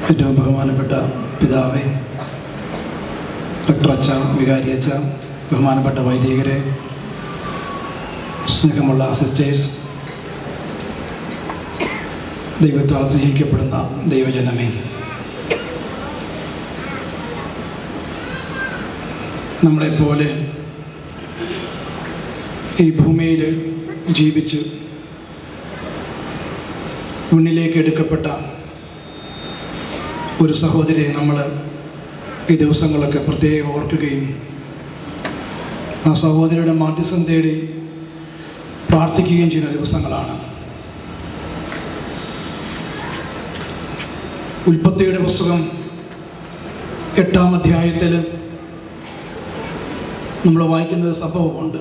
ഏറ്റവും ബഹുമാനപ്പെട്ട പിതാവേ, റക്ടർ അച്ഛ, വികാരി അച്ഛ, ബഹുമാനപ്പെട്ട വൈദികരെ, സ്നേഹമുള്ള സിസ്റ്റേഴ്സ്, ദൈവത്താൽ സ്നേഹിക്കപ്പെടുന്ന ദൈവജനമേ, നമ്മളെപ്പോലെ ഈ ഭൂമിയിൽ ജീവിച്ച് മുന്നിലേക്ക് എടുക്കപ്പെട്ട ഒരു സഹോദരിയെ നമ്മൾ ഈ ദിവസങ്ങളൊക്കെ പ്രത്യേകം ഓർക്കുകയും ആ സഹോദരിയുടെ മാധ്യസ്ഥം തേടി പ്രാർത്ഥിക്കുകയും ചെയ്യുന്ന ദിവസങ്ങളാണ്. ഉൽപ്പത്തിയുടെ പുസ്തകം 8-ാം അധ്യായത്തിൽ നമ്മൾ വായിക്കുന്ന സംഭവമുണ്ട്.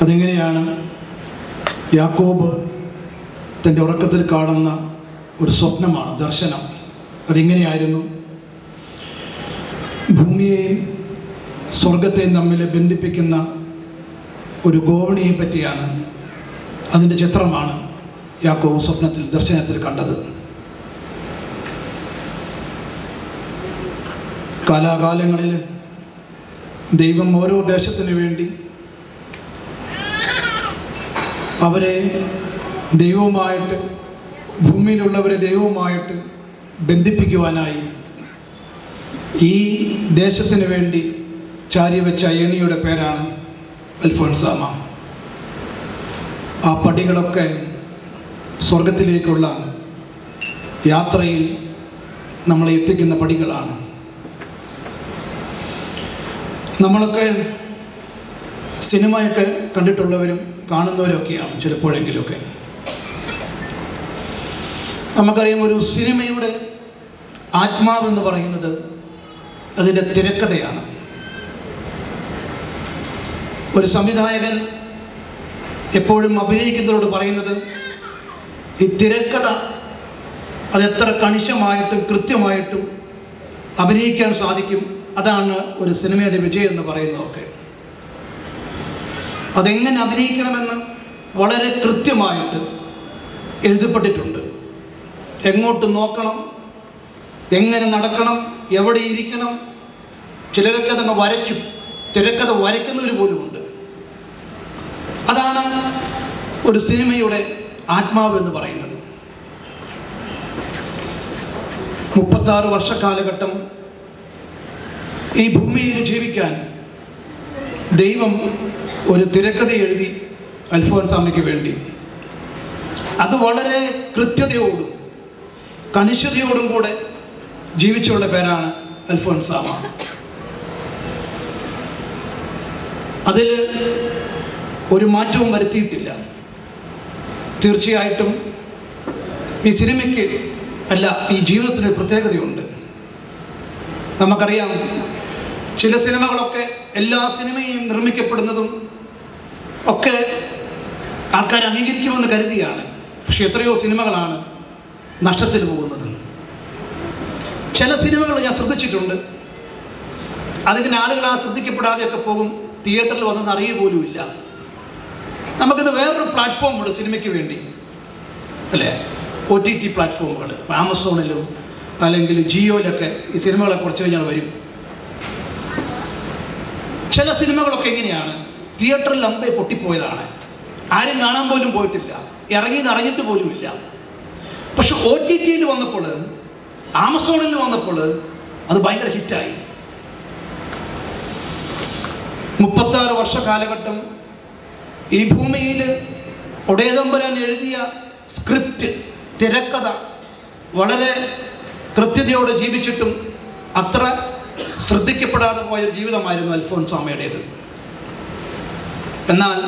അതെങ്ങനെയാണ് യാക്കോബ് തൻ്റെ ഉറക്കത്തിൽ കാണുന്ന ഒരു സ്വപ്നമാണ്, ദർശനം. അതെങ്ങനെയായിരുന്നു? ഭൂമിയെയും സ്വർഗത്തെയും തമ്മിൽ ബന്ധിപ്പിക്കുന്ന ഒരു ഗോവണിയെ പറ്റിയാണ്, അതിൻ്റെ ചിത്രമാണ് യാക്കോബ് സ്വപ്നത്തിൽ, ദർശനത്തിൽ കണ്ടത്. കാലാകാലങ്ങളിൽ ദൈവം ഓരോ ദേശത്തിനു വേണ്ടി അവരെ ദൈവവുമായിട്ട്, ഭൂമിയിലുള്ളവരെ ദൈവവുമായിട്ട് ബന്ധിപ്പിക്കുവാനായി ഈ ദേശത്തിന് വേണ്ടി ചാരി വെച്ച ഏണിയുടെ പേരാണ് അൽഫോൻസാമ. ആ പടികളൊക്കെ സ്വർഗത്തിലേക്കുള്ള യാത്രയിൽ നമ്മളെ എത്തിക്കുന്ന പടികളാണ്. നമ്മളൊക്കെ സിനിമയൊക്കെ കണ്ടിട്ടുള്ളവരും കാണുന്നവരൊക്കെയാണ് ചിലപ്പോഴെങ്കിലുമൊക്കെ. നമുക്കറിയാം, ഒരു സിനിമയുടെ ആത്മാവെന്ന് പറയുന്നത് അതിൻ്റെ തിരക്കഥയാണ്. ഒരു സംവിധായകൻ എപ്പോഴും അഭിനയിക്കുന്നവരോട് പറയുന്നത്, ഈ തിരക്കഥ അതെത്ര കണിശമായിട്ടും കൃത്യമായിട്ടും അഭിനയിക്കാൻ സാധിക്കും, അതാണ് ഒരു സിനിമയുടെ വിജയം എന്ന് പറയുന്നതൊക്കെ. അതെങ്ങനെ അഭിനയിക്കണമെന്ന് വളരെ കൃത്യമായിട്ട് എഴുതപ്പെട്ടിട്ടുണ്ട്. എങ്ങോട്ട് നോക്കണം, എങ്ങനെ നടക്കണം, എവിടെ ഇരിക്കണം. ചിലരൊക്കെ അതങ്ങ് വരയ്ക്കും, തിരക്കഥ വരയ്ക്കുന്നവർ പോലുമുണ്ട്. അതാണ് ഒരു സിനിമയുടെ ആത്മാവ് എന്ന് പറയുന്നത്. 36 വർഷക്കാലഘട്ടം ഈ ഭൂമിയിൽ ജീവിക്കാൻ ദൈവം ഒരു തിരക്കഥ എഴുതി അൽഫോൻസാമയ്ക്ക് വേണ്ടി. അത് വളരെ കൃത്യതയോടും കണിശതയോടും കൂടെ ജീവിച്ചുള്ള പേരാണ് അൽഫോൻസാമ. അതിൽ ഒരു മാറ്റവും വരുത്തിയിട്ടില്ല. തീർച്ചയായിട്ടും ഈ സിനിമയ്ക്ക് അല്ല, ഈ ജീവിതത്തിന് പ്രത്യേകതയുണ്ട്. നമുക്കറിയാം, ചില സിനിമകളൊക്കെ, എല്ലാ സിനിമയും നിർമ്മിക്കപ്പെടുന്നതും ഒക്കെ ആൾക്കാർ അംഗീകരിക്കുമെന്ന് കരുതിയാണ്. പക്ഷെ എത്രയോ സിനിമകളാണ് നഷ്ടത്തിൽ പോകുന്നത്. ചില സിനിമകൾ ഞാൻ ശ്രദ്ധിച്ചിട്ടുണ്ട്, അതിന് ആളുകൾ ആ ശ്രദ്ധിക്കപ്പെടാതെയൊക്കെ പോകും, തിയേറ്ററിൽ വന്നെന്ന് അറിയുക പോലും ഇല്ല. നമുക്കിത് വേറൊരു പ്ലാറ്റ്ഫോമുണ്ട് സിനിമയ്ക്ക് വേണ്ടി, അല്ലേ? OTT പ്ലാറ്റ്ഫോമുകൾ, ആമസോണിലും അല്ലെങ്കിൽ ജിയോയിലൊക്കെ ഈ സിനിമകളെ കുറച്ച് കഴിഞ്ഞാൽ വരും. ചില സിനിമകളൊക്കെ എങ്ങനെയാണ്, തിയേറ്ററിൽ അമ്പേ പൊട്ടിപ്പോയതാണ്, ആരും കാണാൻ പോലും പോയിട്ടില്ല, ഇറങ്ങിയത് അറിഞ്ഞിട്ട് പോലും ഇല്ല. പക്ഷെ OTTയിൽ വന്നപ്പോൾ, ആമസോണിൽ വന്നപ്പോൾ അത് ഭയങ്കര ഹിറ്റായി. 36 വർഷ കാലഘട്ടം ഈ ഭൂമിയിൽ ഒടേതമ്പുരാൻ എഴുതിയ സ്ക്രിപ്റ്റ്, തിരക്കഥ വളരെ കൃത്യതയോടെ ജീവിച്ചിട്ടും അത്ര ശ്രദ്ധിക്കപ്പെടാതെ പോയൊരു ജീവിതമായിരുന്നു അൽഫോൻസാമയുടേത്. എന്നാൽ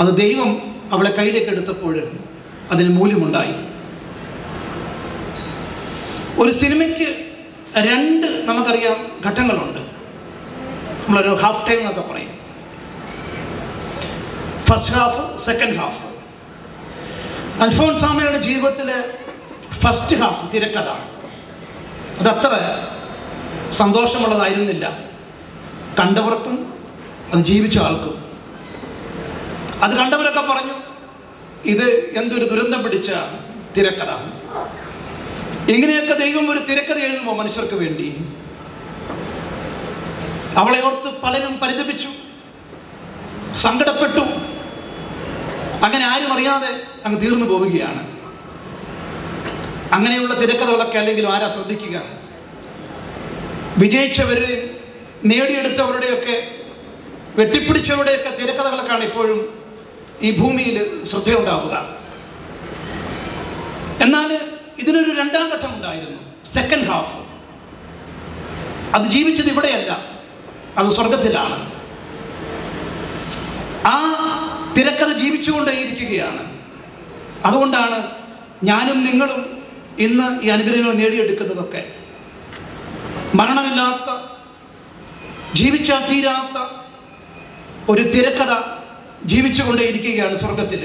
അത് ദൈവം അവളെ കയ്യിലേക്ക് എടുത്തപ്പോൾ അതിന് മൂല്യമുണ്ടായി. ഒരു സിനിമയ്ക്ക് 2 നമുക്കറിയാം ഘട്ടങ്ങളുണ്ട്. നമ്മളൊരു ഹാഫ് ടൈം എന്നൊക്കെ പറയും. First half, second half. അൽഫോൻസാമയുടെ ജീവിതത്തിലെ ഫസ്റ്റ് ഹാഫ് തിരക്കഥ അതത്ര സന്തോഷമുള്ളതായിരുന്നില്ല, കണ്ടവർക്കും അത് ജീവിച്ച ആൾക്കും. അത് കണ്ടവരൊക്കെ പറഞ്ഞു, ഇത് എന്തൊരു ദുരന്തം പിടിച്ച തിരക്കഥ. എങ്ങനെയൊക്കെ ദൈവം ഒരു തിരക്കഥ എഴുതുമോ മനുഷ്യർക്ക് വേണ്ടി. അവളെ ഓർത്ത് പലരും പരിതപിച്ചു, സങ്കടപ്പെട്ടു. അങ്ങനെ ആരും അറിയാതെ അങ്ങ് തീർന്നു പോവുകയാണ്. അങ്ങനെയുള്ള തിരക്കഥകളൊക്കെ അല്ലെങ്കിലും ആരാ ശ്രദ്ധിക്കുക? വിജയിച്ചവരുടെയും നേടിയെടുത്തവരുടെയൊക്കെ വെട്ടിപ്പിടിച്ചവരുടെയൊക്കെ തിരക്കഥകളൊക്കെയാണ് ഇപ്പോഴും ഈ ഭൂമിയിൽ ശ്രദ്ധയുണ്ടാവുക. എന്നാൽ ഇതിനൊരു രണ്ടാം ഘട്ടം ഉണ്ടായിരുന്നു, സെക്കൻഡ് ഹാഫ്. അത് ജീവിച്ചത് ഇവിടെയല്ല, അത് സ്വർഗത്തിലാണ്. ആ തിരക്കഥ ജീവിച്ചുകൊണ്ടേയിരിക്കുകയാണ്. അതുകൊണ്ടാണ് ഞാനും നിങ്ങളും ഇന്ന് ഈ അനുഗ്രഹങ്ങൾ നേടിയെടുക്കുന്നതൊക്കെ. മരണമില്ലാത്ത, ജീവിച്ചാൽ തീരാത്ത ഒരു തിരക്കഥ ജീവിച്ചുകൊണ്ടേയിരിക്കുകയാണ് സ്വർഗത്തിൽ.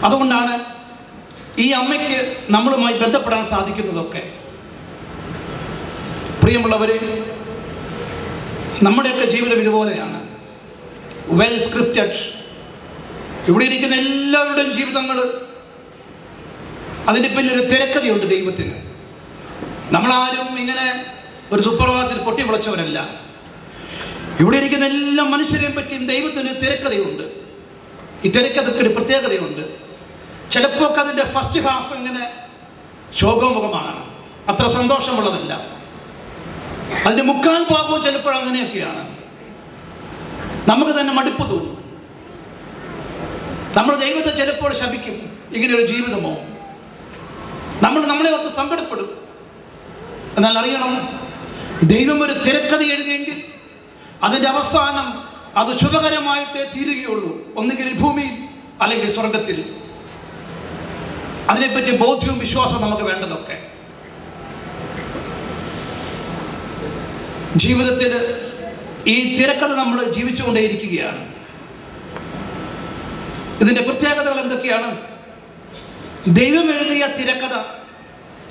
അതുകൊണ്ടാണ് ഈ അമ്മയ്ക്ക് നമ്മളുമായി ബന്ധപ്പെടാൻ സാധിക്കുന്നതൊക്കെ. പ്രിയമുള്ളവരെ, നമ്മുടെയൊക്കെ ജീവിതം ഇതുപോലെയാണ്, വെൽ സ്ക്രിപ്റ്റഡ്. ഇവിടെ ഇരിക്കുന്ന എല്ലാവരുടെയും ജീവിതങ്ങൾ, അതിൻ്റെ പിന്നിലൊരു തിരക്കഥയുണ്ട് ദൈവത്തിന്. നമ്മളാരും ഇങ്ങനെ ഒരു സുപ്രഭാതത്തിൽ പൊട്ടിമുളച്ചവരല്ല. ഇവിടെ ഇരിക്കുന്ന എല്ലാ മനുഷ്യരെയും പറ്റിയും ദൈവത്തിന് തിരക്കഥയുണ്ട്. ഈ തിരക്കഥയ്ക്ക് ഒരു പ്രത്യേകതയുണ്ട്. ചിലപ്പോൾ അതിൻ്റെ ഫസ്റ്റ് ഹാഫ് ഇങ്ങനെ ശോകമുഖമാണ്, അത്ര സന്തോഷമുള്ളതല്ല. അതിൻ്റെ മുക്കാൽ ഭാഗവും ചിലപ്പോൾ അങ്ങനെയൊക്കെയാണ്. നമുക്ക് തന്നെ മടുപ്പ് തോന്നും. നമ്മൾ ദൈവത്തെ ചിലപ്പോൾ ശപിക്കും, ഇങ്ങനെയൊരു ജീവിതമോ. നമ്മളെ ഓർത്ത് സങ്കടപ്പെടും. എന്നാൽ അറിയണം, ദൈവം ഒരു തിരക്കഥ എഴുതിയെങ്കിൽ അതിൻ്റെ അവസാനം അത് ശുഭകരമായിട്ടേ തീരുകയുള്ളൂ. ഒന്നുകിൽ ഈ ഭൂമിയിൽ അല്ലെങ്കിൽ സ്വർഗത്തിൽ. അതിനെപ്പറ്റി ബോധ്യവും വിശ്വാസവും നമുക്ക് വേണ്ടതൊക്കെ. ജീവിതത്തിൽ ഈ തിരക്കഥ നമ്മൾ ജീവിച്ചുകൊണ്ടേയിരിക്കുകയാണ്. ഇതിൻ്റെ പ്രത്യേകതകൾ എന്തൊക്കെയാണ്? ദൈവം എഴുതിയ തിരക്കഥ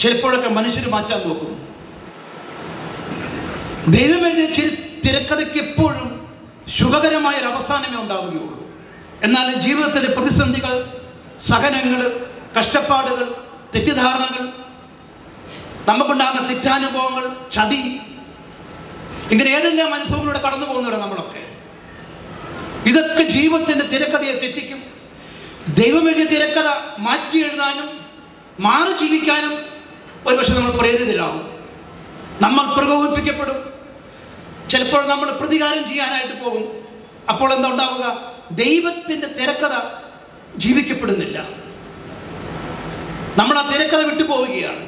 ചിലപ്പോഴൊക്കെ മനുഷ്യർ മാറ്റാൻ നോക്കും. ദൈവം എഴുതിയ തിരക്കഥയ്ക്ക് എപ്പോഴും ശുഭകരമായൊരു അവസാനമേ ഉണ്ടാവുകയുള്ളൂ. എന്നാൽ ജീവിതത്തിലെ പ്രതിസന്ധികൾ, സഹനങ്ങൾ, കഷ്ടപ്പാടുകൾ, തെറ്റിദ്ധാരണകൾ, നമുക്കുണ്ടാകുന്ന തെറ്റാനുഭവങ്ങൾ, ചതി, ഇങ്ങനെ ഏതെല്ലാം അനുഭവങ്ങളിലൂടെ കടന്നു പോകുന്നവരാണ് നമ്മളൊക്കെ. ഇതൊക്കെ ജീവിതത്തിൻ്റെ തിരക്കഥയെ തെറ്റിക്കും. ദൈവം എഴുതിയ തിരക്കഥ മാറ്റി എഴുതാനും മാറി ജീവിക്കാനും ഒരുപക്ഷെ നമ്മൾ പ്രേരിതരാകും. നമ്മൾ പ്രകോപിപ്പിക്കപ്പെടും. ചിലപ്പോൾ നമ്മൾ പ്രതികാരം ചെയ്യാനായിട്ട് പോകും. അപ്പോൾ എന്താ ഉണ്ടാവുക? ദൈവത്തിൻ്റെ തിരക്കഥ ജീവിക്കപ്പെടുന്നില്ല. നമ്മൾ ആ തിരക്കഥ വിട്ടുപോവുകയാണ്.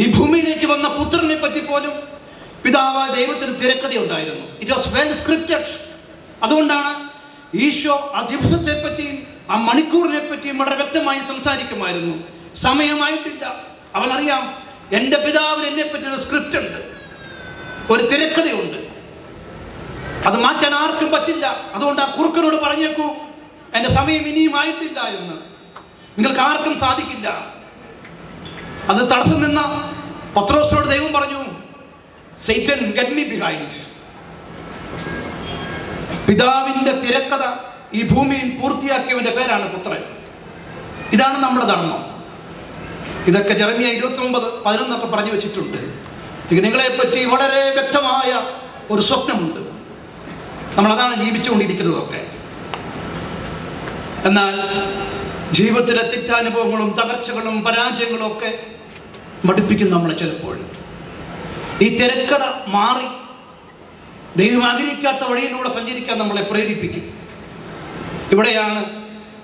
ഈ ഭൂമിയിലേക്ക് വന്ന പുത്രനെ പറ്റി പോലും പിതാവായ ദൈവത്തിന് തിരക്കഥ ഉണ്ടായിരുന്നു. It was well scripted. അതുകൊണ്ടാണ് ഈശോ ആ ദിവസത്തെ പറ്റിയും ആ മണിക്കൂറിനെ പറ്റിയും വളരെ വ്യക്തമായി സംസാരിക്കുമായിരുന്നു. സമയമായിട്ടില്ല. അവനറിയാം, എൻ്റെ പിതാവിന് എന്നെ പറ്റിയൊരു സ്ക്രിപ്റ്റ് ഉണ്ട്, ഒരു തിരക്കഥയുണ്ട്. അത് മാറ്റാൻ ആർക്കും പറ്റില്ല. അതുകൊണ്ട് ആ കുറുക്കനോട് പറഞ്ഞേക്കൂ, എൻ്റെ സമയം ഇനിയും ആയിട്ടില്ല എന്ന്. നിങ്ങൾക്ക് ആർക്കും സാധിക്കില്ല. അത് തടസ്സം നിന്ന പത്രോസിനോട് ദൈവം പറഞ്ഞു, സൈറ്റൻ ഗെറ്റ് മീ ബിഹൈൻഡ്. പിതാവിൻ്റെ തിരക്കഥ ഈ ഭൂമിയിൽ പൂർത്തിയാക്കിയവൻ്റെ പേരാണ് പുത്രൻ. ഇതാണ് നമ്മുടെ ധർമ്മം. ഇതൊക്കെ ജെറമ്യ 29:11 പറഞ്ഞു വെച്ചിട്ടുണ്ട്. നിങ്ങളെപ്പറ്റി വളരെ വ്യക്തമായ ഒരു സ്വപ്നമുണ്ട്. നമ്മളതാണ് ജീവിച്ചുകൊണ്ടിരിക്കുന്നതൊക്കെ. എന്നാൽ ജീവിതത്തിലെ തെറ്റാനുഭവങ്ങളും തകർച്ചകളും പരാജയങ്ങളും ഒക്കെ മടുപ്പിക്കും നമ്മളെ. ചിലപ്പോൾ ഈ തിരക്കഥ മാറി ദൈവം ആഗ്രഹിക്കാത്ത വഴിയിലൂടെ സഞ്ചരിക്കാൻ നമ്മളെ പ്രേരിപ്പിക്കും. ഇവിടെയാണ്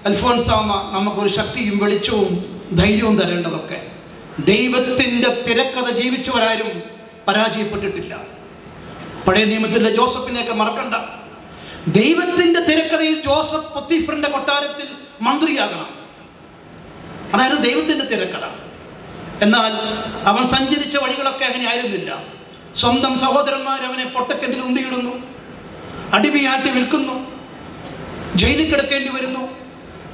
അൽഫോൻസാമ നമുക്കൊരു ശക്തിയും വെളിച്ചവും ധൈര്യവും തരേണ്ടതൊക്കെ. ദൈവത്തിൻ്റെ തിരക്കഥ ജീവിച്ചവരാരും പരാജയപ്പെട്ടിട്ടില്ല. പഴയ നിയമത്തിലെ ജോസഫിനെയൊക്കെ മറക്കണ്ട. ദൈവത്തിൻ്റെ തിരക്കഥയിൽ ജോസഫ് പൊത്തിഫറിന്റെ കൊട്ടാരത്തിൽ മന്ത്രിയാകണം. അതായിരുന്നു ദൈവത്തിൻ്റെ തിരക്കഥ. എന്നാൽ അവൻ സഞ്ചരിച്ച വഴികളൊക്കെ അങ്ങനെ ആയിരുന്നില്ല. സ്വന്തം സഹോദരന്മാർ അവനെ പൊട്ടക്കിണറ്റിൽ ഉന്തിയിടുന്നു, അടിമയാട്ടി വിൽക്കുന്നു, ജയിലിൽ കിടക്കേണ്ടി വരുന്നു.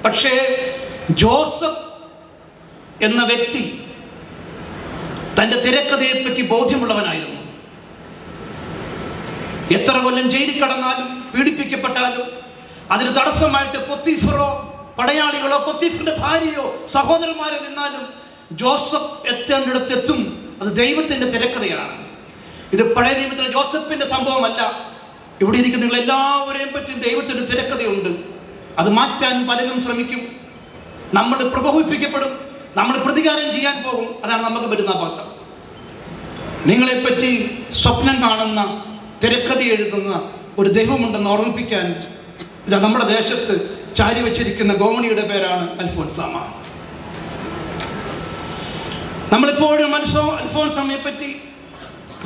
പക്ഷേ ജോസഫ് എന്ന വ്യക്തി തൻ്റെ തിരക്കഥയെപ്പറ്റി ബോധ്യമുള്ളവനായിരുന്നു. എത്ര കൊല്ലം ജയിലിൽ കടന്നാലും പീഡിപ്പിക്കപ്പെട്ടാലും അതിന് തടസ്സമായിട്ട് പൊത്തിഫറോ പടയാളികളോ പൊത്തിഫറിന്റെ ഭാര്യയോ സഹോദരന്മാരോ നിന്നാലും ജോസഫ് എത്തേണ്ടിടത്ത് എത്തും. അത് ദൈവത്തിന്റെ തിരക്കഥയാണ്. ഇത് പഴയ നിയമത്തിലെ ജോസഫിന്റെ സംഭവമല്ല. ഇവിടെ ഇരിക്കുന്ന നിങ്ങൾ എല്ലാവരെയും പറ്റി ദൈവത്തിന്റെ തിരക്കഥയുണ്ട്. അത് മാറ്റാൻ പലരും ശ്രമിക്കും. നമ്മൾ പ്രകോപിപ്പിക്കപ്പെടും, നമ്മൾ പ്രതികാരം ചെയ്യാൻ പോകും. അതാണ് നമുക്ക് വരുന്ന അബദ്ധം. നിങ്ങളെപ്പറ്റി സ്വപ്നം കാണുന്ന, തിരക്കഥ എഴുതുന്ന ഒരു ദൈവമുണ്ടെന്ന് ഓർമ്മിപ്പിക്കാൻ ഇതാ നമ്മുടെ ദേശത്ത് ചാരി വെച്ചിരിക്കുന്ന ഗോമണിയുടെ പേരാണ് അൽഫോൻസാമ. നമ്മളിപ്പോഴും അൽഫോൻസാമയെ പറ്റി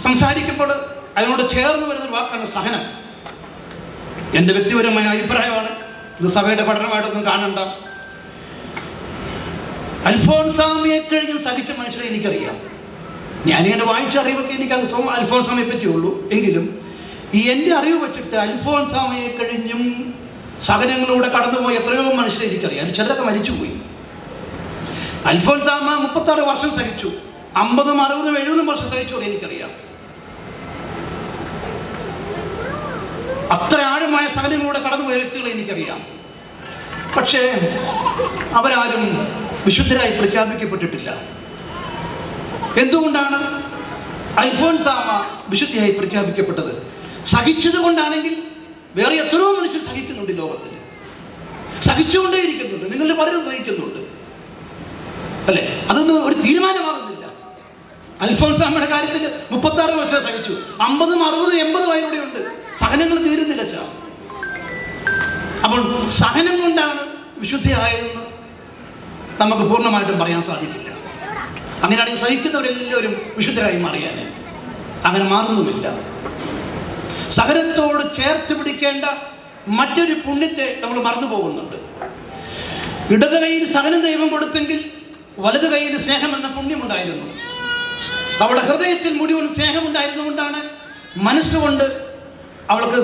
സംസാരിക്കുമ്പോൾ അതിനോട് ചേർന്ന് വരുന്നൊരു വാക്കാണ് സഹനം. എൻ്റെ വ്യക്തിപരമായ അഭിപ്രായമാണ്. ഇത് സഭയുടെ പഠനമായിട്ടൊന്നും കാണണ്ട. അൽഫോൻസാമയെ കഴിഞ്ഞും സഹിച്ച മനുഷ്യരെ എനിക്കറിയാം. ഞാനിങ്ങനെ വായിച്ച അറിവൊക്കെ എനിക്ക് അൽഫോൻസാമയെ പറ്റിയുള്ളൂ. എങ്കിലും ഈ എൻ്റെ അറിവ് വെച്ചിട്ട് അൽഫോൻസാമയെ കഴിഞ്ഞും സഹനങ്ങളിലൂടെ കടന്നുപോയി എത്രയോ മനുഷ്യരെ എനിക്കറിയാം. ചിലരൊക്കെ മരിച്ചുപോയി. അൽഫോൻസാമ 36 വർഷം സഹിച്ചു. 50, 60, 70 വർഷം സഹിച്ചു എനിക്കറിയാം. അത്ര ആഴമായ സഹനങ്ങളിലൂടെ കടന്നുപോയ വ്യക്തികളെ എനിക്കറിയാം. പക്ഷേ അവരാരും വിശുദ്ധരായി പ്രഖ്യാപിക്കപ്പെട്ടിട്ടില്ല. എന്തുകൊണ്ടാണ് അൽഫോൻസാമ വിശുദ്ധിയായി പ്രഖ്യാപിക്കപ്പെട്ടത്? സഹിച്ചത് കൊണ്ടാണെങ്കിൽ വേറെ എത്രയോ മനുഷ്യർ സഹിക്കുന്നുണ്ട് ലോകത്തിൽ. സഹിച്ചുകൊണ്ടേയിരിക്കുന്നുണ്ട്. നിങ്ങളിൽ പലരും സഹിക്കുന്നുണ്ട്, അല്ലേ? അതൊന്നും ഒരു തീരുമാനമാകുന്നില്ല. അൽഫോൻസാമയുടെ കാര്യത്തിൽ 36 വർഷം സഹിച്ചു. 50, 60, 80 വയറുടെയുണ്ട്. സഹനങ്ങൾ തീരുന്നില്ല. അപ്പോൾ സഹനം കൊണ്ടാണ് വിശുദ്ധിയായതെന്ന് നമുക്ക് പൂർണ്ണമായിട്ടും പറയാൻ സാധിക്കില്ല. അങ്ങനെയാണെങ്കിൽ സഹിക്കുന്നവരെല്ലാവരും വിശുദ്ധരായി മാറിയാൽ അങ്ങനെ മാറുന്നുമില്ല. സഹനത്തോട് ചേർത്ത് പിടിക്കേണ്ട മറ്റൊരു പുണ്യത്തെ നമ്മൾ മറന്നു പോകുന്നുണ്ട്. ഇടത് കൈയിൽ സഹനം ദൈവം കൊടുത്തെങ്കിൽ വലത് കൈയിൽ സ്നേഹം എന്ന പുണ്യമുണ്ടായിരുന്നു. അവളുടെ ഹൃദയത്തിൽ മുഴുവൻ സ്നേഹമുണ്ടായിരുന്നുകൊണ്ടാണ് മനസ്സുകൊണ്ട് അവൾക്ക്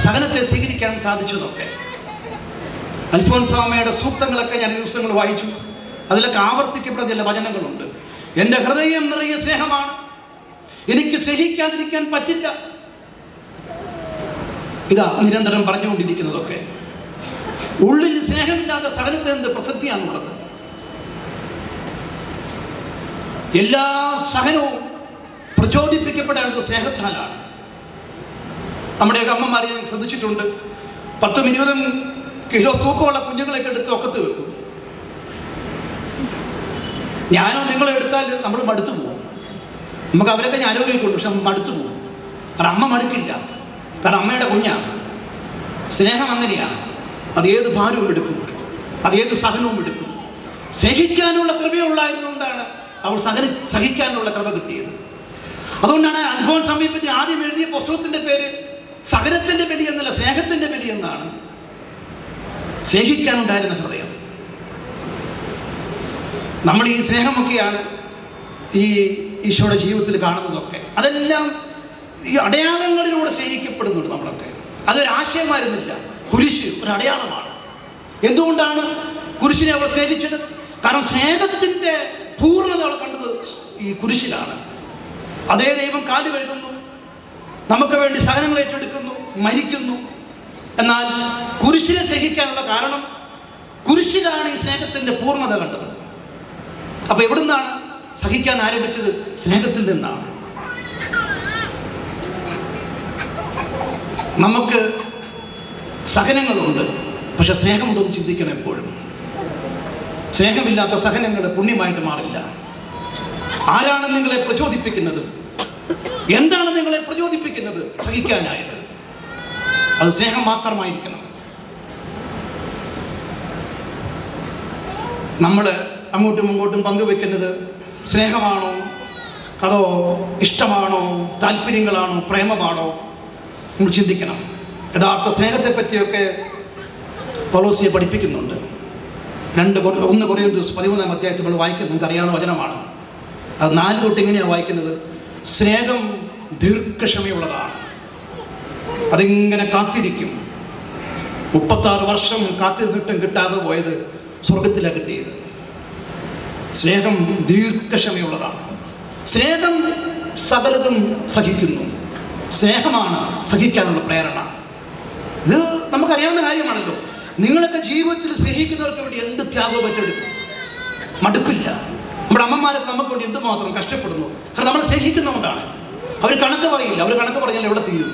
സഹനത്തെ സ്വീകരിക്കാൻ സാധിച്ചതൊക്കെ. അൽഫോൻസാമയുടെ സൂക്തങ്ങളൊക്കെ ഞാൻ ദിവസങ്ങൾ വായിച്ചു. അതിലൊക്കെ ആവർത്തിക്കപ്പെടുന്ന ചില വചനങ്ങളുണ്ട്. എൻ്റെ ഹൃദയം നിറയെ സ്നേഹമാണ്, എനിക്ക് സ്നേഹിക്കാതിരിക്കാൻ പറ്റില്ല. ഇതാ നിരന്തരം പറഞ്ഞുകൊണ്ടിരിക്കുന്നതൊക്കെ. ഉള്ളിൽ സ്നേഹമില്ലാത്ത സകലത്തിന് എന്ത് പ്രസക്തിയാണുള്ളത്? എല്ലാ സഹനവും പ്രചോദിപ്പിക്കപ്പെടേണ്ടത് സ്നേഹത്താലാണ്. നമ്മുടെയൊക്കെ അമ്മമാരെ ഞാൻ ശ്രദ്ധിച്ചിട്ടുണ്ട്. 10, 20 കിലോ തൂക്കമുള്ള കുഞ്ഞുങ്ങളൊക്കെ എടുത്ത് ഒക്കത്ത് വെക്കും. ഞാനോ നിങ്ങളെ എടുത്താൽ നമ്മൾ മടുത്തു പോകും. നമുക്ക് അവരൊക്കെ ഞാൻ ആരോഗ്യമൊക്കെ ഉണ്ട്, പക്ഷെ മടുത്തു പോകും. കാരണം അമ്മ മടുക്കില്ല. കാരണം അമ്മയുടെ കുഞ്ഞാണ്. സ്നേഹം അങ്ങനെയാണ്. അതേത് ഭാരവും എടുക്കും, അതേത് സഹനവും എടുക്കും. സ്നേഹിക്കാനുള്ള കൃപയുള്ളായിരുന്നുകൊണ്ടാണ് അവൾ സഹിക്കാനുള്ള കൃപ കിട്ടിയത്. അതുകൊണ്ടാണ് അൽഫോൻസാമയെ പറ്റി ആദ്യം എഴുതിയ പുസ്തകത്തിൻ്റെ പേര് സഹനത്തിൻ്റെ ബലി എന്നല്ല, സ്നേഹത്തിൻ്റെ ബലി എന്നാണ്. സ്നേഹിക്കാനുണ്ടായിരുന്ന ഹൃദയം. നമ്മൾ ഈ സ്നേഹമൊക്കെയാണ് ഈ ഈശോയുടെ ജീവിതത്തിൽ കാണുന്നതൊക്കെ. അതെല്ലാം ഈ അടയാളങ്ങളിലൂടെ സ്നേഹിക്കപ്പെടുന്നുണ്ട് നമ്മളൊക്കെ. അതൊരു ആശയമായിരുന്നില്ല. കുരിശ് ഒരു അടയാളമാണ്. എന്തുകൊണ്ടാണ് കുരിശിനെ അവൾ സ്നേഹിച്ചത്? കാരണം സ്നേഹത്തിൻ്റെ പൂർണ്ണത അവൾ കണ്ടത് ഈ കുരിശിലാണ്. അതേ ദൈവം കാല് കഴുകുന്നു, നമുക്ക് വേണ്ടി സഹനങ്ങൾ ഏറ്റെടുക്കുന്നു, മരിക്കുന്നു. എന്നാൽ കുരിശിനെ സ്നേഹിക്കാനുള്ള കാരണം കുരിശിലാണ് ഈ സ്നേഹത്തിൻ്റെ പൂർണ്ണത കണ്ടത്. അപ്പൊ എവിടുന്നാണ് സഹിക്കാൻ ആരംഭിച്ചത്? സ്നേഹത്തിൽ നിന്നാണ്. നമുക്ക് സഹനങ്ങളുണ്ട്, പക്ഷെ സ്നേഹമുണ്ടെന്ന് ചിന്തിക്കണം എപ്പോഴും. സ്നേഹമില്ലാത്ത സഹനങ്ങൾ പുണ്യമായിട്ട് മാറില്ല. ആരാണ് നിങ്ങളെ പ്രചോദിപ്പിക്കുന്നത്? എന്താണ് നിങ്ങളെ പ്രചോദിപ്പിക്കുന്നത് സഹിക്കാനായിട്ട്? അത് സ്നേഹം മാത്രമായിരിക്കണം. നമ്മൾ അങ്ങോട്ടും ഇങ്ങോട്ടും പങ്കുവെക്കുന്നത് സ്നേഹമാണോ, അതോ ഇഷ്ടമാണോ, താല്പര്യങ്ങളാണോ, പ്രേമമാണോ? നമ്മൾ ചിന്തിക്കണം. യഥാർത്ഥ സ്നേഹത്തെ പറ്റിയൊക്കെ പൗലോസിനെ പഠിപ്പിക്കുന്നുണ്ട്. 1 കൊറിന്തോസ് 13-ാം അധ്യായത്തിൽ നമ്മൾ വായിക്കുന്നത് നിങ്ങൾക്ക് അറിയാവുന്ന വചനമാണ്. അത് 4 തൊട്ട് ഇങ്ങനെയാണ് വായിക്കുന്നത്. സ്നേഹം ദീർഘക്ഷമയുള്ളതാണ്, അതിങ്ങനെ കാത്തിരിക്കും. 36 വർഷം കാത്തിരുന്നിട്ടും കിട്ടാതെ പോയത് സ്വർഗത്തിലാണ് കിട്ടിയത്. സ്നേഹം ദീർഘക്ഷമയുള്ളതാണ്. സ്നേഹം സകലതും സഹിക്കുന്നു. സ്നേഹമാണ് സഹിക്കാനുള്ള പ്രേരണ. ഇത് നമുക്കറിയാവുന്ന കാര്യമാണല്ലോ. നിങ്ങളൊക്കെ ജീവിതത്തിൽ സ്നേഹിക്കുന്നവർക്ക് വേണ്ടി എന്ത് ത്യാഗവും പറ്റെടുക്കും, മടുപ്പില്ല. നമ്മുടെ അമ്മമാരൊക്കെ നമുക്ക് വേണ്ടി എന്തുമാത്രം കഷ്ടപ്പെടുന്നു. കാരണം നമ്മൾ സ്നേഹിക്കുന്നതുകൊണ്ടാണ്. അവർ കണക്ക് പറയില്ല. അവർ കണക്ക് പറഞ്ഞാൽ എവിടെ തീരും?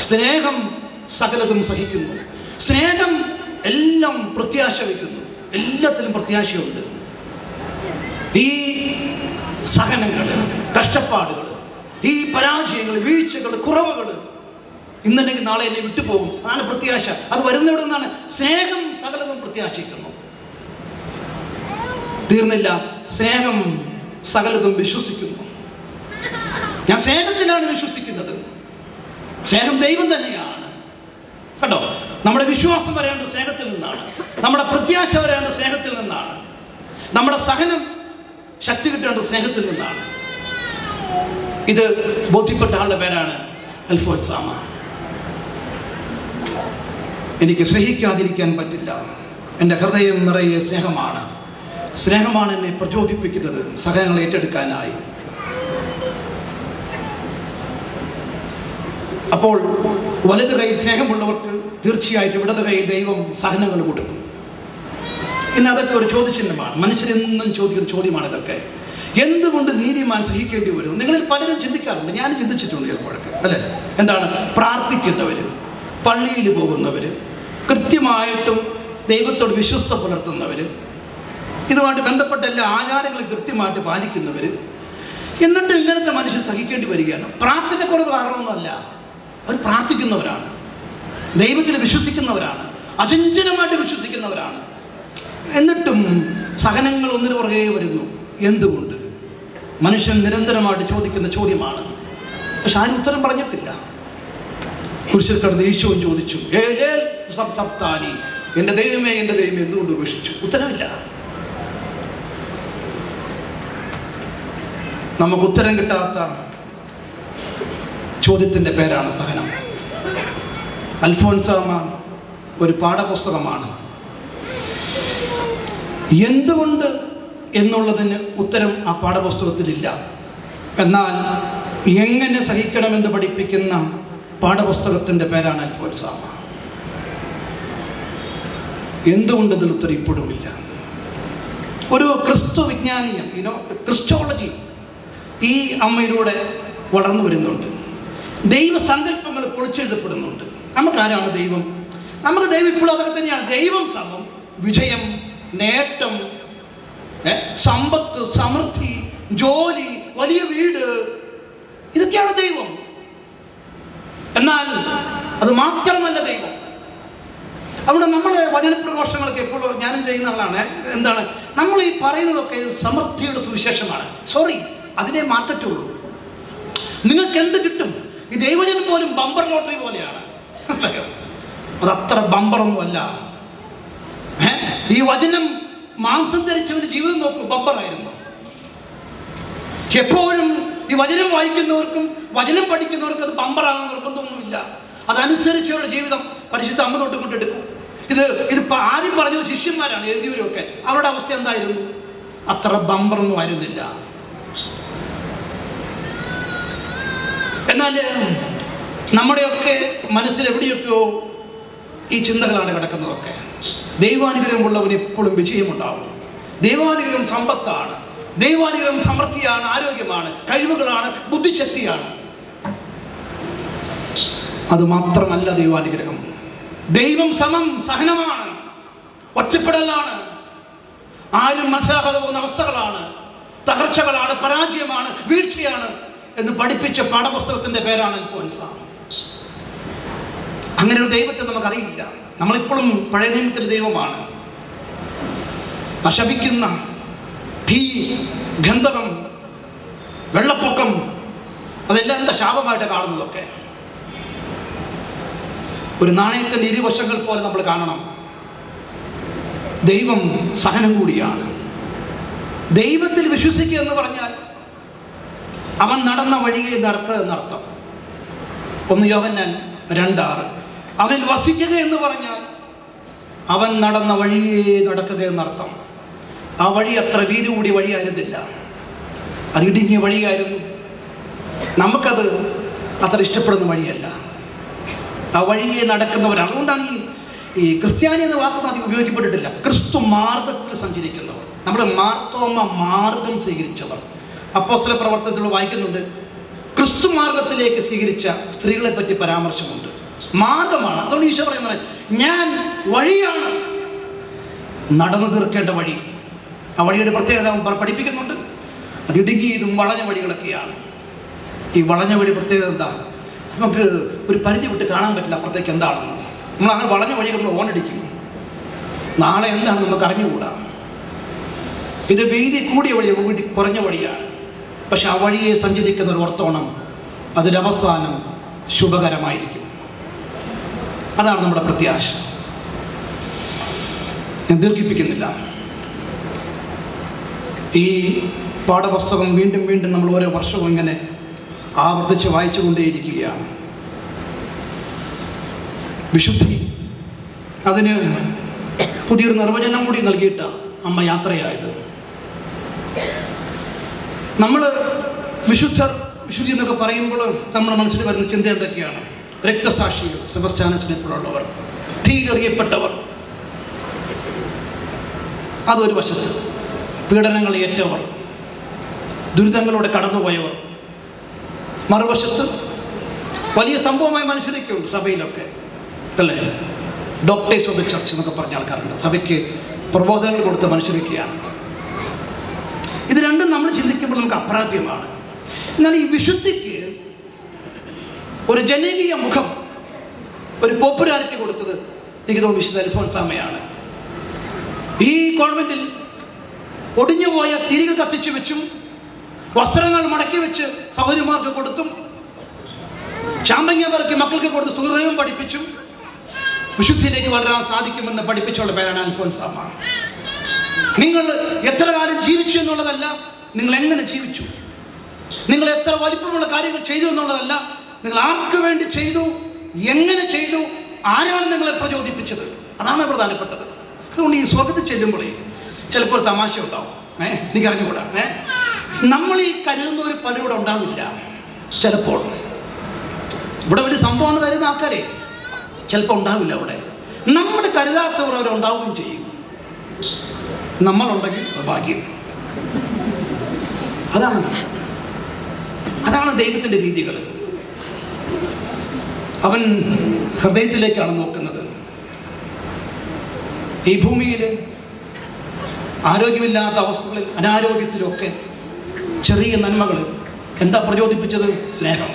സ്നേഹം സകലതും സഹിക്കുന്നു. സ്നേഹം എല്ലാം പ്രത്യാശ വയ്ക്കുന്നു. എല്ലാത്തിലും പ്രത്യാശയുണ്ട്. ഈ സഹനങ്ങൾ, കഷ്ടപ്പാടുകൾ, ഈ പരാജയങ്ങൾ, വീഴ്ചകൾ, കുറവുകൾ ഇന്നല്ലെങ്കിൽ നാളെ എന്നെ വിട്ടുപോകും. അതാണ് പ്രത്യാശ. അത് വരുന്നിവിടെ നിന്നാണ്. സ്നേഹം സകലതും പ്രത്യാശിക്കുന്നു. തീർന്നില്ല. സ്നേഹം സകലതും വിശ്വസിക്കുന്നു. ഞാൻ സ്നേഹത്തിലാണ് വിശ്വസിക്കുന്നത്. സ്നേഹം ദൈവം തന്നെയാണ് കേട്ടോ. നമ്മുടെ വിശ്വാസം വരേണ്ടത് സ്നേഹത്തിൽ നിന്നാണ്. നമ്മുടെ പ്രത്യാശ വരേണ്ടത് സ്നേഹത്തിൽ നിന്നാണ്. നമ്മുടെ സഹനം ശക്തി കിട്ടേണ്ടത് സ്നേഹത്തിൽ നിന്നാണ്. ഇത് ബോധ്യപ്പെട്ട ആളുടെ പേരാണ് അൽഫോൻസാമ. എനിക്ക് സ്നേഹിക്കാതിരിക്കാൻ പറ്റില്ല. എൻ്റെ ഹൃദയം നിറയെ സ്നേഹമാണ്. സ്നേഹമാണ് എന്നെ പ്രചോദിപ്പിക്കുന്നത് സഹനങ്ങൾ ഏറ്റെടുക്കാനായി. അപ്പോൾ വലത് കൈയിൽ സ്നേഹമുള്ളവർക്ക് തീർച്ചയായിട്ടും ഇടത് കൈയിൽ ദൈവം സഹനങ്ങൾ കൊടുക്കും. ഇന്ന് അതൊക്കെ ഒരു ചോദ്യചിഹ്നമാണ്. മനുഷ്യരെന്നും ചോദിക്കുന്ന ചോദ്യമാണ് ഇതൊക്കെ. എന്തുകൊണ്ട് നീതിമാൻ സഹിക്കേണ്ടി വരും? നിങ്ങളിൽ പലരും ചിന്തിക്കാറുണ്ട്. ഞാൻ ചിന്തിച്ചിട്ടുണ്ട് ചിലപ്പോഴൊക്കെ, അല്ലേ? എന്താണ്? പ്രാർത്ഥിക്കുന്നവർ, പള്ളിയിൽ പോകുന്നവർ, കൃത്യമായിട്ടും ദൈവത്തോട് വിശ്വസ്ത പുലർത്തുന്നവർ, ഇതുമായിട്ട് ബന്ധപ്പെട്ട എല്ലാ ആചാരങ്ങളും കൃത്യമായിട്ട് പാലിക്കുന്നവർ, എന്നിട്ട് ഇങ്ങനത്തെ മനുഷ്യൻ സഹിക്കേണ്ടി വരികയാണ്. പ്രാർത്ഥനക്കുറവ് കാരണമൊന്നുമല്ല. അവർ പ്രാർത്ഥിക്കുന്നവരാണ്, ദൈവത്തിൽ വിശ്വസിക്കുന്നവരാണ്, അചഞ്ചലമായിട്ട് വിശ്വസിക്കുന്നവരാണ്. എന്നിട്ടും സഹനങ്ങൾ ഒന്നിനു പുറകെ വരുന്നു. എന്തുകൊണ്ട്? മനുഷ്യൻ നിരന്തരമായിട്ട് ചോദിക്കുന്ന ചോദ്യമാണ്. പക്ഷെ ആരും ഉത്തരം പറഞ്ഞിട്ടില്ല. കുരിശിൽ കിടന്ന് യേശുവും ചോദിച്ചു, എൻ്റെ ദൈവമേ, എൻ്റെ ദൈവമേ എന്തുകൊണ്ട് ഉപേക്ഷിച്ചു? ഉത്തരമില്ല. നമുക്ക് ഉത്തരം കിട്ടാത്ത ചോദ്യത്തിൻ്റെ പേരാണ് സഹനം. അൽഫോൻസാമ ഒരു പാഠപുസ്തകമാണ്. എന്തുകൊണ്ട് എന്നുള്ളതിന് ഉത്തരം ആ പാഠപുസ്തകത്തിലില്ല. എന്നാൽ എങ്ങനെ സഹിക്കണമെന്ന് പഠിപ്പിക്കുന്ന പാഠപുസ്തകത്തിൻ്റെ പേരാണ് അൽഫോൻസാമ. എന്തുകൊണ്ടതിൽ ഉത്തരം ഇപ്പോഴുമില്ല. ഒരു ക്രിസ്തു വിജ്ഞാനീയം, ക്രിസ്റ്റോളജി ഈ അമ്മയിലൂടെ വളർന്നു വരുന്നുണ്ട്. ദൈവസങ്കല്പങ്ങൾ പൊളിച്ചെഴുതപ്പെടുന്നുണ്ട്. നമുക്കാരാണ് ദൈവം? നമുക്ക് ദൈവം ഇപ്പോഴും അതൊക്കെ തന്നെയാണ്. ദൈവം സമം വിജയം, നേട്ടം, സമ്പത്ത്, സമൃദ്ധി, ജോലി, വലിയ വീട്, ഇതൊക്കെയാണ് ദൈവം. എന്നാൽ അത് മാത്രമല്ല ദൈവം. അതുകൊണ്ട് നമ്മൾ വചനപ്രഘോഷങ്ങളൊക്കെ എപ്പോഴും ഞാനും ചെയ്യുന്ന ആളാണ്. എന്താണ് നമ്മൾ ഈ പറയുന്നതൊക്കെ? സമൃദ്ധിയുടെ സുവിശേഷമാണ്. സോറി, അതിനെ മാറ്റത്തുള്ളൂ. നിങ്ങൾക്ക് എന്ത് കിട്ടും? ഈ ദൈവജനം പോലും ബമ്പർ ലോട്ടറി പോലെയാണ്. മനസ്സിലായോ? അതത്ര ബമ്പറൊന്നുമല്ല. ഈ വചനം മാംസം ധരിച്ചവന്റെ ജീവിതം നോക്കൂ, ബമ്പറായിരുന്നു. എപ്പോഴും ഈ വചനം വായിക്കുന്നവർക്കും വചനം പഠിക്കുന്നവർക്കും അത് ബമ്പറാകുന്ന നിർബന്ധമൊന്നുമില്ല. അതനുസരിച്ചവരുടെ ജീവിതം പരിശുദ്ധ അമ്മ തൊട്ട് കൊണ്ടെടുക്കും. ഇത് ആദ്യം പറഞ്ഞത് ശിഷ്യന്മാരാണ്, എഴുതിയവരൊക്കെ. അവരുടെ അവസ്ഥ എന്തായിരുന്നു? അത്ര ബമ്പറൊന്നും ആയിരുന്നില്ല. എന്നാൽ നമ്മുടെയൊക്കെ മനസ്സിൽ എവിടെയൊക്കെയോ ഈ ചിന്തകളാണ് കിടക്കുന്നതൊക്കെ. ദൈവാനുഗ്രഹമുള്ളവന് എപ്പോഴും വിജയമുണ്ടാവും. ദൈവാനുഗ്രഹം സമ്പത്താണ്, ദൈവാനുഗ്രഹം സമൃദ്ധിയാണ്, ആരോഗ്യമാണ്, കഴിവുകളാണ്, ബുദ്ധിശക്തിയാണ്. അതുമാത്രമല്ല ദൈവാനുഗ്രഹം. ദൈവം സമം സഹനമാണ്, ഒറ്റപ്പെടലാണ്, ആരും മനസ്സിലാക്കാതെ പോകുന്ന അവസ്ഥകളാണ്, തകർച്ചകളാണ്, പരാജയമാണ്, വീഴ്ചയാണ് എന്ന് പഠിപ്പിച്ച പാഠപുസ്തകത്തിന്റെ പേരാണ് അൽഫോൻസാമ. അങ്ങനെ ഒരു ദൈവത്തെ നമുക്കറിയില്ല. നമ്മളിപ്പോഴും പഴയ നിയമത്തിലെ ദൈവമാണ്. നശിപ്പിക്കുന്ന തീ, ഗന്ധകം, വെള്ളപ്പൊക്കം, അതെല്ലാം എന്താ ശാപമായിട്ട് കാണുന്നതൊക്കെ. ഒരു നാണയത്തിൻ്റെ ഇരുവശങ്ങൾ പോലെ നമ്മൾ കാണണം. ദൈവം സഹനം കൂടിയാണ്. ദൈവത്തിൽ വിശ്വസിക്കുക എന്ന് പറഞ്ഞാൽ അവൻ നടന്ന വഴിയെ നടക്കുക എന്നർത്ഥം. 1 യോഹന്നാൻ 2:6. അവനിൽ വസിക്കുക എന്ന് പറഞ്ഞാൽ അവൻ നടന്ന വഴിയെ നടക്കുക എന്നർത്ഥം. ആ വഴി അത്ര വീതി കൂടിയ വഴിയായിരുന്നില്ല, അത് ഇടുങ്ങിയ വഴിയായിരുന്നു. നമുക്കത് അത്ര ഇഷ്ടപ്പെടുന്ന വഴിയല്ല. ആ വഴിയെ നടക്കുന്നവരാണ്. അതുകൊണ്ടാണ് ഈ ക്രിസ്ത്യാനി എന്ന വാക്കൊന്നും അധികം ഉപയോഗിക്കപ്പെട്ടിട്ടില്ല. ക്രിസ്തു മാർഗത്തിൽ സഞ്ചരിക്കുന്നവർ, നമ്മുടെ മാർത്തോമ മാർഗം സ്വീകരിച്ചവർ. അപ്പോസ്തല പ്രവർത്തനത്തിൽ വായിക്കുന്നുണ്ട്, ക്രിസ്തു മാർഗത്തിലേക്ക് സ്വീകരിച്ച സ്ത്രീകളെ പറ്റി പരാമർശമുണ്ട്. മാർഗമാണ്. അതുകൊണ്ട് ഈശോ പറയുന്നത്, ഞാൻ വഴിയാണ്, നടന്നു തീർക്കേണ്ട വഴി. ആ വഴിയുടെ പ്രത്യേകത പഠിപ്പിക്കുന്നുണ്ട്. അത് ഇടുങ്ങിയതും വളഞ്ഞ വഴികളൊക്കെയാണ്. ഈ വളഞ്ഞ വഴി പ്രത്യേകത എന്താ? നമുക്ക് ഒരു പരിധി വിട്ട് കാണാൻ പറ്റില്ല അപ്പുറത്തേക്ക് എന്താണെന്ന്. നമ്മൾ അങ്ങനെ വളഞ്ഞ വഴികൾ നമ്മൾ ഓണടിക്കും. നാളെ എന്താണ് നമുക്ക് അറിഞ്ഞുകൂടാ. ഇത് വീതി കൂടിയ വഴി, വീതി കുറഞ്ഞ വഴിയാണ്. പക്ഷെ ആ വഴിയെ സഞ്ചരിക്കുന്ന ഒരു ഓർത്തോണം, അതിനവസാനം ശുഭകരമായിരിക്കും. അതാണ് നമ്മുടെ പ്രത്യാശ. ഞാൻ ദീർഘിപ്പിക്കുന്നില്ല. ഈ പാഠപുസ്തകം വീണ്ടും വീണ്ടും നമ്മൾ ഓരോ വർഷവും ഇങ്ങനെ ആവർത്തിച്ച് വായിച്ചുകൊണ്ടേയിരിക്കുകയാണ്. വിശുദ്ധി, അതിന് പുതിയൊരു നിർവചനം കൂടി നൽകിയിട്ടാണ് അമ്മ യാത്രയായത്. നമ്മൾ വിശുദ്ധി എന്നൊക്കെ പറയുമ്പോൾ നമ്മുടെ മനസ്സിൽ വരുന്ന ചിന്ത എന്തൊക്കെയാണ്? രക്തസാക്ഷികൾ, സെബസ്ത്യാനസിനെ പോലുള്ളവർ, തീരെറിയപ്പെട്ടവർ, അതൊരു വശത്ത്. പീഡനങ്ങൾ ഏറ്റവർ, ദുരിതങ്ങളോടെ കടന്നുപോയവർ. മറുവശത്ത് വലിയ സംഭവമായി മനുഷ്യരൊക്കെയുണ്ട് സഭയിലൊക്കെ, അല്ലേ? ഡോക്ടേഴ്സ് ഓഫ് ദ ചർച്ച് എന്നൊക്കെ പറഞ്ഞ ആൾക്കാരുണ്ട്. സഭയ്ക്ക് പ്രബോധനങ്ങൾ കൊടുത്ത മനുഷ്യരൊക്കെയാണ്. ഇത് രണ്ടും നമ്മൾ ചിന്തിക്കുമ്പോൾ നമുക്ക് അപ്രാപ്യമാണ്. എന്നാൽ ഈ വിശുദ്ധിക്ക് ഒരു ജനകീയ മുഖം, ഒരു പോപ്പുലാരിറ്റി കൊടുത്തത് എനിക്ക് തോന്നുന്നു വിശുദ്ധ അൽഫോൻസാമയാണ്. ഈ കോൺവെന്റിൽ ഒടിഞ്ഞുപോയ തിരികെ കത്തിച്ചു വെച്ചും വസ്ത്രങ്ങൾ മടക്കി വെച്ച് സഹോദരിമാർക്ക് കൊടുത്തും ചാമ്പങ്ങവർക്ക് മക്കൾക്ക് കൊടുത്ത് സുഹൃതവും പഠിപ്പിച്ചും വിശുദ്ധിയിലേക്ക് വളരാൻ സാധിക്കുമെന്ന് പഠിപ്പിച്ചുള്ള പേരാണ് അൽഫോൻസാമ. നിങ്ങൾ എത്ര കാലം ജീവിച്ചു എന്നുള്ളതല്ല, നിങ്ങൾ എങ്ങനെ ജീവിച്ചു. നിങ്ങൾ എത്ര വലിപ്പമുള്ള കാര്യങ്ങൾ ചെയ്തു എന്നുള്ളതല്ല, നിങ്ങൾ ആർക്ക് വേണ്ടി ചെയ്തു, എങ്ങനെ ചെയ്തു, ആരാണ് നിങ്ങളെ പ്രചോദിപ്പിച്ചത്, അതാണ് പ്രധാനപ്പെട്ടത്. അതുകൊണ്ട് ഈ സ്വർഗത്തിൽ ചെല്ലുമ്പോഴേ ചിലപ്പോൾ ഒരു തമാശ ഉണ്ടാവും. എനിക്കറിഞ്ഞുകൂടാ. നമ്മൾ ഈ കരുതുന്നവർ പലരും ഉണ്ടാവില്ല. ചിലപ്പോൾ ഇവിടെ വലിയ സംഭവം എന്ന് കരുതുന്ന ആൾക്കാരെ ചിലപ്പോൾ ഉണ്ടാവില്ല. അവിടെ നമ്മൾ കരുതാത്തവർ അവരുണ്ടാവുകയും ചെയ്യും. നമ്മളുണ്ടെങ്കിൽ ഭാഗ്യം. അതാണ് ദൈവത്തിൻ്റെ രീതികൾ. അവൻ ഹൃദയത്തിലേക്കാണ് നോക്കുന്നത്. ഈ ഭൂമിയിൽ ആരോഗ്യമില്ലാത്ത അവസ്ഥകളിൽ, അനാരോഗ്യത്തിലൊക്കെ ചെറിയ നന്മകൾ എന്താ പ്രചോദിപ്പിച്ചത്? സ്നേഹം.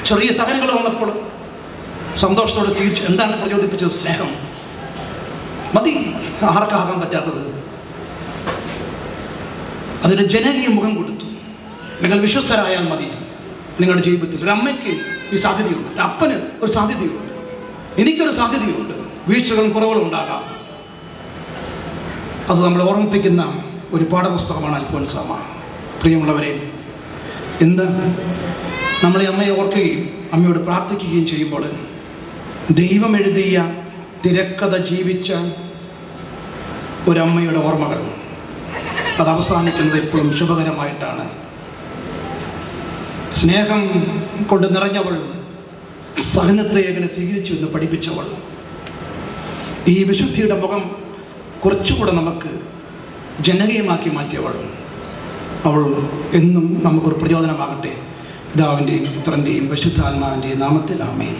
ചെറിയ സഹനങ്ങൾ വന്നപ്പോൾ സന്തോഷത്തോടെ സ്വീകരിച്ചു. എന്താണ് പ്രചോദിപ്പിച്ചത്? സ്നേഹം. മതി ആർക്കാകാൻ പറ്റാത്തത്. അതിന് ജനകീയ മുഖം കൊടുത്തു. നിങ്ങൾ വിശ്വസ്തരായാൽ മതി നിങ്ങളുടെ ജീവിതത്തിൽ. ഒരു അമ്മയ്ക്ക് ഈ സാധ്യതയുണ്ട്, ഒരു അപ്പന് ഒരു സാധ്യതയുണ്ട്, എനിക്കൊരു സാധ്യതയുണ്ട്. വീഴ്ചകളും കുറവുകളും ഉണ്ടാകാം. അത് നമ്മളെ ഓർമ്മിപ്പിക്കുന്ന ഒരു പാഠപുസ്തകമാണ് അൽഫോൻസാമ. പ്രിയമുള്ളവരെ, എന്ത് നമ്മൾ ഈ അമ്മയെ ഓർക്കുകയും അമ്മയോട് പ്രാർത്ഥിക്കുകയും ചെയ്യുമ്പോൾ ദൈവം എഴുതിയ തിരക്കഥ ജീവിച്ച ഒരമ്മയുടെ ഓർമ്മകൾ അത് അവസാനിക്കുന്നത് എപ്പോഴും ശുഭകരമായിട്ടാണ്. സ്നേഹം കൊണ്ട് നിറഞ്ഞവൾ, സഹനത്തെ എങ്ങനെ സ്വീകരിച്ചു എന്ന് പഠിപ്പിച്ചവൾ, ഈ വിശുദ്ധിയുടെ മുഖം കുറച്ചുകൂടെ നമുക്ക് ജനകീയമാക്കി മാറ്റിയവൾ, അവൾ എന്നും നമുക്കൊരു പ്രചോദനമാകട്ടെ. പിതാവിൻ്റെയും പുത്രൻ്റെയും പരിശുദ്ധാത്മാവിൻ്റെയും നാമത്തിൽ ആമേൻ.